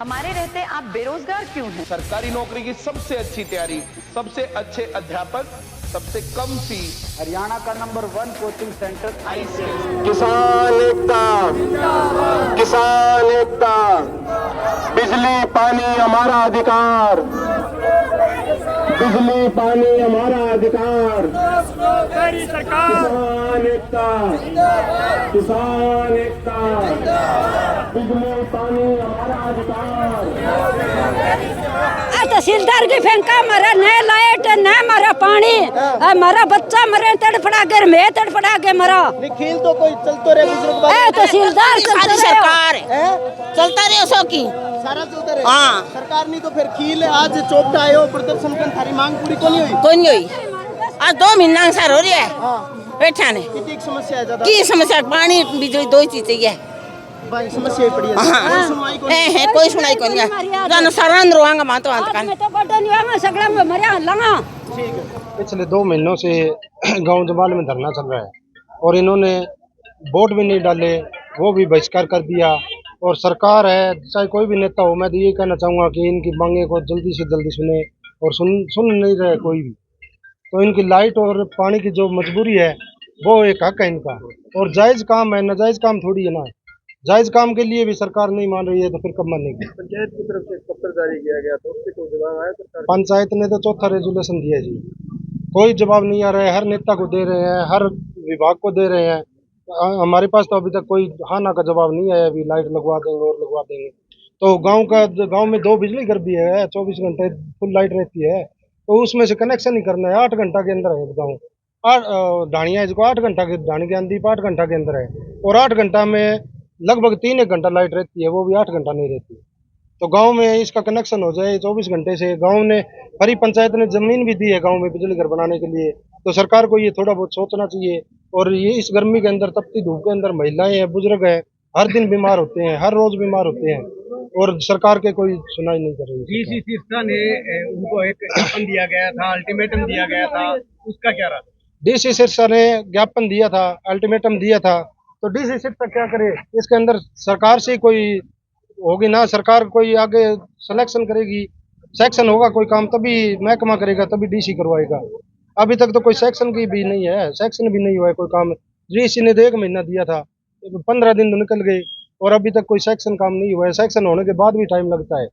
हमारे रहते आप बेरोजगार क्यों हैं? सरकारी नौकरी की सबसे अच्छी तैयारी, सबसे अच्छे अध्यापक, सबसे कम फीस। हरियाणा का नंबर 1 कोचिंग सेंटर ICS। किसान एकता, किसान एकता, बिजली पानी हमारा अधिकार, बिजली पानी हमारा अधिकार, किसान एकता, किसान एकता, बिजली पानी हमारा अधिकार। तहसीलदार की फेंका मरा न लाइट न मरा पानी, हमारा बच्चा मरे तड़फड़ा के मैं तड़फड़ा के मरा। खेल तो कोई चलते रहे बुजुर्ग तहसीलदार सारी सरकार चलता रहे सो की सारा चलता रहे। हाँ। सरकार नहीं तो फिर खील आज चौपटा आयो प्रदर्शन कर थारी मांग पूरी को नहीं हुई। कोई नहीं हुई। आज 2 महीना सर हो रही है। हाँ। बैठा ने कितनी समस्या है ज्यादा? की समस्या पानी बिजली 2 चीज चाहिए। भाई समस्या ही पड़ी है। हाँ। सुनवाई को है कोई सुनाई को नहीं। जान सरान रोआंगा मां तो अंत मैं तो बड़ा नहीं आऊंगा सगड़ा में मरिया लंगा। ठीक है। पिछले 2 महीनों से गांव जमाल में धरना चल रहा है और इन्होंने वोट भी नहीं डाले, वो भी बहिष्कार कर दिया। और सरकार है, चाहे कोई भी नेता हो, मैं तो ये कहना चाहूँगा कि इनकी मांगे को जल्दी से जल्दी सुने और सुन नहीं रहे कोई भी। तो इनकी लाइट और पानी की जो मजबूरी है वो एक हक है इनका, और जायज़ काम है, नाजायज़ काम थोड़ी है ना। जायज़ काम के लिए भी सरकार नहीं मान रही है तो फिर कब मानेगी। पंचायत की तरफ से एक पत्र जारी किया गया तो उससे कोई जवाब आया सरकार? पंचायत ने तो चौथा रेजुलेशन दिया जी, कोई जवाब नहीं आ रहा है। हर नेता को दे रहे हैं, हर विभाग को दे रहे हैं। हमारे पास तो अभी तक कोई हाँ ना का जवाब नहीं आया। अभी लाइट लगवा देंगे और लगवा देंगे। तो गांव में 2 बिजली घर भी है, 24 घंटे फुल लाइट रहती है, तो उसमें से कनेक्शन ही करना है। 8 घंटा के अंदर है गाँव। ढाणिया इसको 8 घंटा के, ढाणी के अंदीप 8 घंटा के अंदर है, और 8 घंटा में लगभग 3-1 घंटा लाइट रहती है, वो भी 8 घंटा नहीं रहती। तो गांव में इसका कनेक्शन हो जाए 24 घंटे से। गांव ने हरी पंचायत ने जमीन भी दी है गांव में बिजली घर बनाने के लिए, तो सरकार को ये थोड़ा बहुत सोचना चाहिए। और ये इस गर्मी के अंदर, तपती धूप के अंदर महिलाएं हैं, बुजुर्ग हैं, हर दिन बीमार होते हैं, हर रोज बीमार होते हैं, और सरकार के कोई सुनाई नहीं कर रही। डीसी सिरसा ने उनको एक ज्ञापन दिया गया था, अल्टीमेटम दिया गया था, उसका क्या रहा? डीसी सिरसा ने ज्ञापन दिया था, अल्टीमेटम दिया था, तो डीसी सिरसा क्या करे? इसके अंदर सरकार से कोई होगी ना, सरकार कोई आगे सिलेक्शन करेगी, सेक्शन होगा कोई काम तभी महकमा करेगा, तभी डीसी करवाएगा। अभी तक तो कोई सेक्शन की भी नहीं है, सेक्शन भी नहीं हुआ है कोई काम। डीसी ने तो 1 महीना दिया था, 15 दिन तो निकल गए और अभी तक कोई सेक्शन काम नहीं हुआ है। सेक्शन होने के बाद भी टाइम लगता है।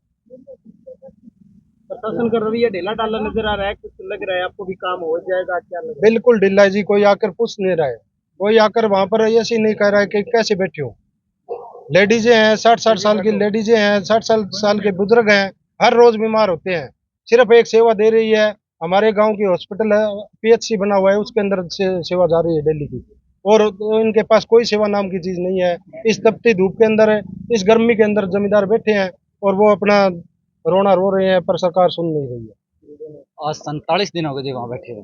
प्रशासन का रवैया ढीला ढाला नजर आ रहा है, कुछ लग रहा है आपको भी काम हो जाएगा, क्या लग रहा बिल्कुल ढीला है जी, कोई आकर पूछ नहीं रहा है, कोई आकर वहाँ पर ऐसे नहीं कह रहा है कि कैसे बैठे हो। लेडीजें हैं, 60-60 साल की लेडीजें हैं, 60 साल के बुजुर्ग हैं, हर रोज बीमार होते हैं। सिर्फ एक सेवा दे रही है, हमारे गांव की हॉस्पिटल है, PHC बना हुआ है, उसके अंदर से सेवा जा रही है डेली की, और इनके पास कोई सेवा नाम की चीज नहीं है। इस तपती धूप के अंदर, इस गर्मी के अंदर जमींदार बैठे हैं और वो अपना रोना रो रहे हैं, पर सरकार सुन नहीं रही है। आज 47 दिन हो गए जी वहाँ बैठे हुए,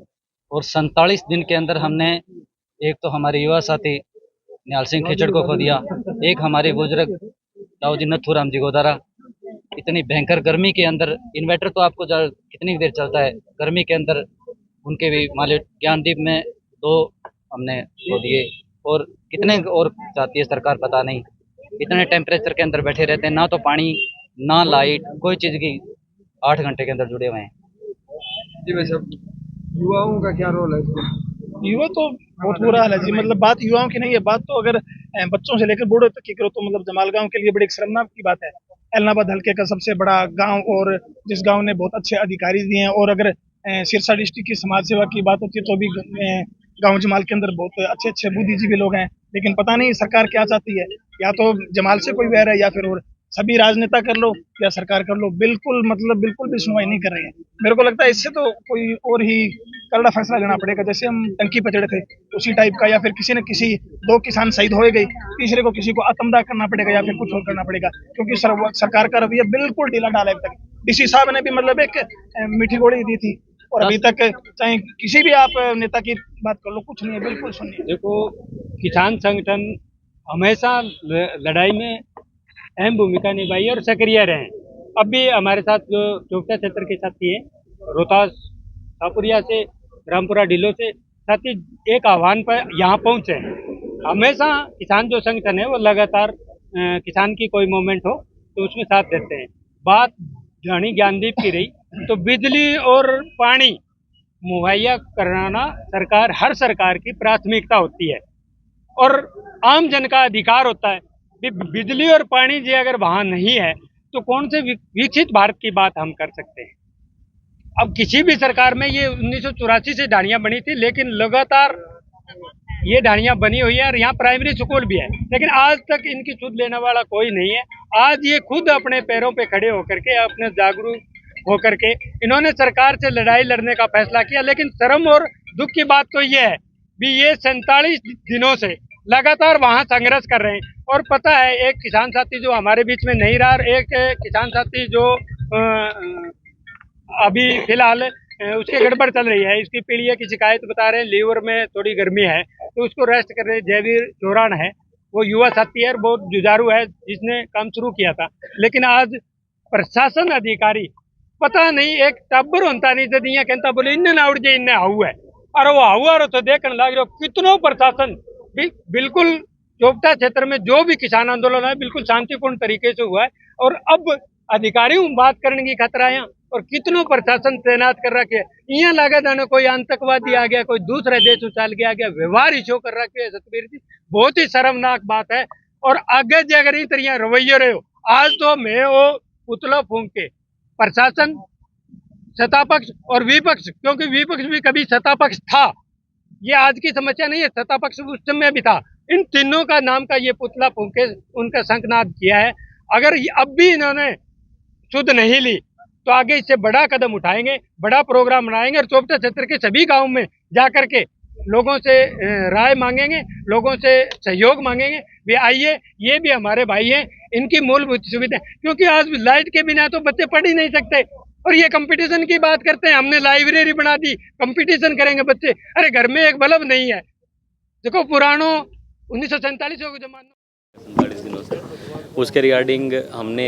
और 47 दिन के अंदर हमने एक तो हमारे युवा साथी निहाल सिंह खेचड़ को खो दिया, एक हमारे बुजुर्ग दाऊ जी नथुराम जी गोदारा। इतनी भयंकर गर्मी के अंदर इन्वर्टर तो आपको कितनी देर चलता है, गर्मी के अंदर उनके भी मान ज्ञानदीप में 2 हमने खो दिए। और कितने और चाहती है सरकार पता नहीं, इतने टेम्परेचर के अंदर बैठे रहते हैं, ना तो पानी ना लाइट, कोई चीज़ की 8 घंटे के अंदर जुड़े हुए हैं जी। वैसे युवाओं का क्या रोल है इसमें? युवा तो बहुत बुरा हाल है जी, मतलब बात युवाओं की नहीं है, बात तो अगर बच्चों से लेकर बूढ़ों तक की करो तो मतलब जमाल गांव के लिए बड़ी शर्मनाक की बात है। एलनाबाद हल्के का सबसे बड़ा गांव, और जिस गांव ने बहुत अच्छे अधिकारी दिए हैं, और अगर सिरसा डिस्ट्रिक्ट की समाज सेवा की बात होती है तो भी गांव जमाल के अंदर बहुत अच्छे अच्छे बुद्धिजीवी लोग हैं, लेकिन पता नहीं सरकार क्या चाहती है। या तो जमाल से कोई वैर है, या फिर और सभी राजनेता कर लो या सरकार कर लो, बिल्कुल भी सुनवाई नहीं कर रही है। मेरे को लगता है इससे तो कोई और ही करड़ा फैसला लेना पड़ेगा, जैसे हम टंकी पे चढ़े थे उसी टाइप का, या फिर किसी न किसी 2 किसान शहीद हो गए, तीसरे को किसी को आत्मदाह करना पड़ेगा, या फिर कुछ और करना पड़ेगा, क्योंकि सरकार का रवैया बिल्कुल ढीला ढाला है। अब तक डीसी साहब ने भी मतलब एक मीठी गोली दी थी, और अभी तक चाहे किसी भी आप नेता की बात कर लो, कुछ नहीं है, बिल्कुल सुनिए। देखो, किसान संगठन हमेशा लड़ाई में अहम भूमिका निभाई और सक्रिय रहे। अब भी हमारे साथ जो चौकटा क्षेत्र के साथी है, रोहतास शाहपुरिया से, रामपुरा ढिलो से साथी एक आह्वान पर यहाँ पहुँचे। हमेशा किसान जो संगठन है वो लगातार किसान की कोई मूवमेंट हो तो उसमें साथ देते हैं। बात ढाणी ज्ञानदीप की रही तो बिजली और पानी मुहैया कराना हर सरकार की प्राथमिकता होती है और आम जन का अधिकार होता है। बिजली और पानी जी अगर वहाँ नहीं है तो कौन से विकसित भारत की बात हम कर सकते हैं। अब किसी भी सरकार में ये 1984 से ढाणियाँ बनी थी, लेकिन लगातार ये ढाणियाँ बनी हुई है और यहाँ प्राइमरी स्कूल भी है, लेकिन आज तक इनकी सुध लेने वाला कोई नहीं है। आज ये खुद अपने पैरों पे खड़े होकर के, अपने जागरूक होकर के इन्होंने सरकार से लड़ाई लड़ने का फैसला किया। लेकिन शर्म और दुख की बात तो ये है भी ये 47 दिनों से लगातार वहाँ संघर्ष कर रहे हैं। और पता है, एक किसान साथी जो हमारे बीच में नहीं रहा, एक किसान साथी जो अभी फिलहाल उसकी गड़बड़ चल रही है, इसकी पीलिया की शिकायत बता रहे हैं, लीवर में थोड़ी गर्मी है तो उसको रेस्ट कर रहे। जयवीर चौरान है, वो युवा साथी है, बहुत जुझारू है, जिसने काम शुरू किया था। लेकिन आज प्रशासन अधिकारी पता नहीं एक टब्बर होता नहीं जब यहाँ कहता बोले इन्हें ना उड़ जाए, इन्हें हाउ है, अरे वो हाउ आ रहा तो देखने लग रहे कितनों प्रशासन बिल्कुल चोपटा क्षेत्र में जो भी किसान आंदोलन है बिल्कुल शांतिपूर्ण तरीके से हुआ है। और अब अधिकारियों बात करने की खतरा है और कितनों प्रशासन तैनात कर रखे है। यहाँ लगा जाने कोई आतंकवादी आ गया, कोई दूसरे देश उछाल के आ गया, व्यवहार इशो कर रखे है। सतबीर जी, बहुत ही शर्मनाक बात है। और आगे जे अगर इस तरह रवैये रहे हो, आज तो मैं वो पुतला फूंक के प्रशासन, सत्तापक्ष और विपक्ष, क्योंकि विपक्ष भी कभी सत्तापक्ष था, ये आज की समस्या नहीं है, सत्तापक्ष उस समय भी था। इन तीनों का नाम का ये पुतला फूंक के उनका शंखनाद किया है। अगर अब भी इन्होंने शुद्ध नहीं ली तो आगे इससे बड़ा कदम उठाएंगे, बड़ा प्रोग्राम बनाएंगे और चोपटा क्षेत्र के सभी गांव में जाकर के लोगों से राय मांगेंगे, लोगों से सहयोग मांगेंगे। वे आइए, ये भी हमारे भाई हैं, इनकी मूलभूत सुविधा, क्योंकि आज लाइट के बिना तो बच्चे पढ़ ही नहीं सकते। और ये कंपटीशन की बात करते हैं, हमने लाइब्रेरी बना दी, कंपटीशन करेंगे बच्चे। अरे घर में एक बल्ब नहीं है। देखो पुरानों 1947 के जमाने 47 दिनों से उसके रिगार्डिंग हमने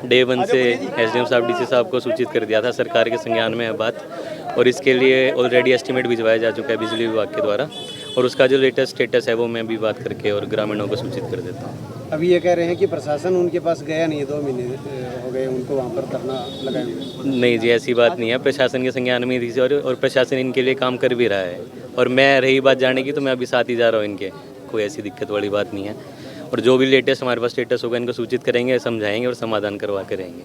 डे 1 से एसडीएम साहब, डीसी साहब को सूचित कर दिया था। सरकार के संज्ञान में है बात और इसके लिए ऑलरेडी एस्टीमेट भिजवाया जा चुका है बिजली विभाग के द्वारा और उसका जो लेटेस्ट स्टेटस है वो मैं भी बात करके और ग्रामीणों को सूचित कर देता हूँ। अभी ये कह रहे हैं कि प्रशासन उनके पास गया नहीं है, 2 महीने हो गए उनको वहाँ पर धरना लगाए हुए। नहीं जी, ऐसी बात नहीं है, प्रशासन के संज्ञान में थी और प्रशासन इनके लिए काम कर भी रहा है। और मैं रही बात जाने की तो मैं अभी साथ ही जा रहा हूँ इनके, कोई ऐसी दिक्कत वाली बात नहीं है। और जो भी लेटेस्ट हमारे पास स्टेटस होगा इनको सूचित करेंगे, समझाएंगे और समाधान करवा के रहेंगे।